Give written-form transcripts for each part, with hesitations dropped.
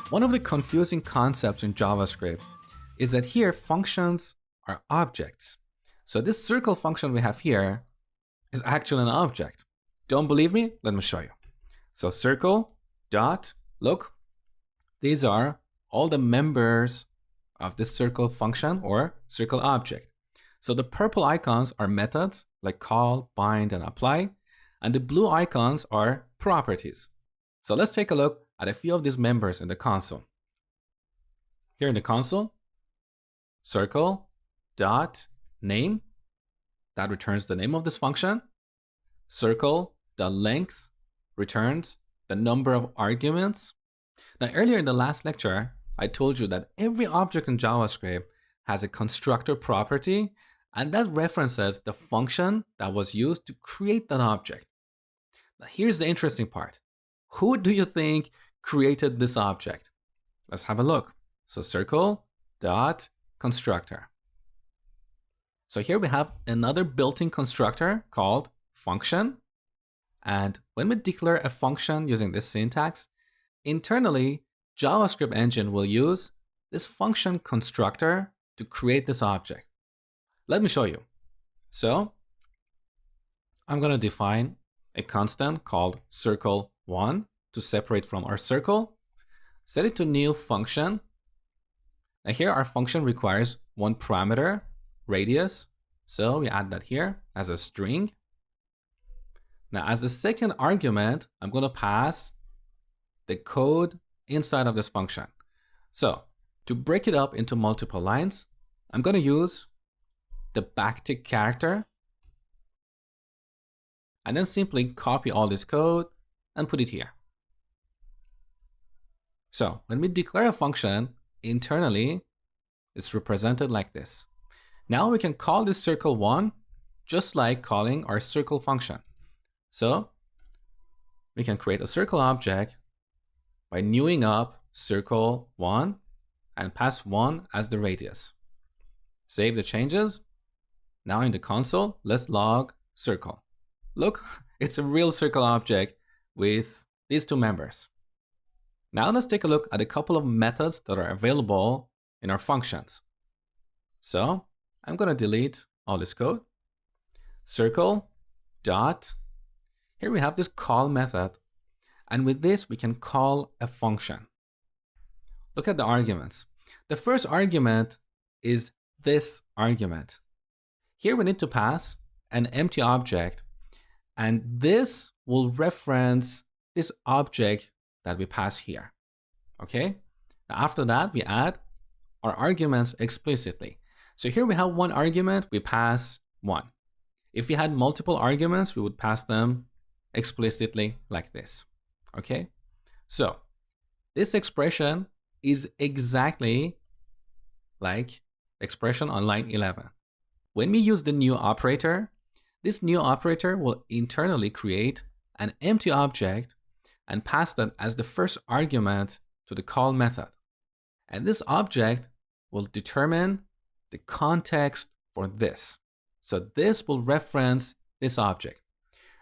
One of the confusing concepts in JavaScript is that here functions are objects. So this circle function we have here is actually an object. Don't believe me? Let me show you. So circle dot, look, these are all the members of this circle function or circle object. So the purple icons are methods like call, bind, and apply, and the blue icons are properties. So let's take a look at a few of these members in the console. Here in the console, circle dot name, that returns the name of this function. Circle dot length returns the number of arguments. Now earlier in the last lecture, I told you that every object in JavaScript has a constructor property, and that references the function that was used to create that object. Now here's the interesting part. Who do you think created this object? Let's have a look. So circle dot constructor. So here we have another built-in constructor called function. And when we declare a function using this syntax, internally, JavaScript engine will use this function constructor to create this object. Let me show you. So I'm going to define a constant called circle1 to separate from our circle. Set it to new function. Now here our function requires one parameter, radius. So we add that here as a string. Now as the second argument, I'm going to pass the code inside of this function. So to break it up into multiple lines, I'm going to use the backtick character and then simply copy all this code and put it here. So when we declare a function internally, it's represented like this. Now we can call this circle1 just like calling our circle function. So we can create a circle object by newing up circle1 and pass 1 as the radius. Save the changes. Now in the console, let's log circle. Look, it's a real circle object with these two members. Now let's take a look at a couple of methods that are available in our functions. So I'm going to delete all this code. Circle dot, here we have this call method. And with this, we can call a function. Look at the arguments. The first argument is this argument. Here we need to pass an empty object, and this will reference this object that we pass here. Okay? Now after that, we add our arguments explicitly. So here we have one argument, we pass 1. If we had multiple arguments, we would pass them explicitly like this. Okay? So this expression is exactly like expression on line 11. When we use the new operator, this new operator will internally create an empty object and pass that as the first argument to the call method. And this object will determine the context for this. So this will reference this object.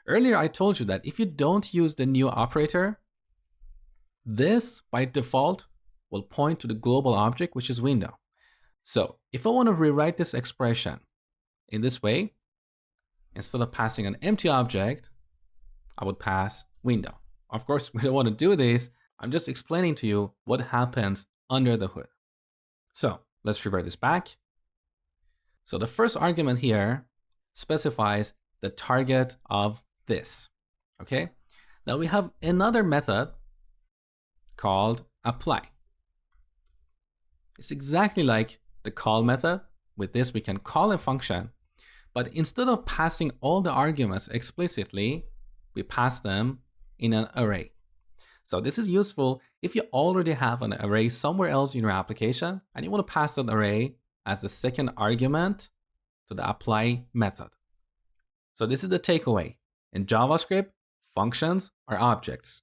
Earlier, I told you that if you don't use the new operator, this by default will point to the global object, which is window. So if I want to rewrite this expression in this way, instead of passing an empty object, I would pass window. Of course, we don't want to do this. I'm just explaining to you what happens under the hood. So let's revert this back. So the first argument here specifies the target of this. Okay. Now we have another method called apply. It's exactly like the call method. With this, we can call a function, but instead of passing all the arguments explicitly, we pass them in an array. So this is useful if you already have an array somewhere else in your application and you want to pass that array as the second argument to the apply method. So this is the takeaway. In JavaScript, functions are objects.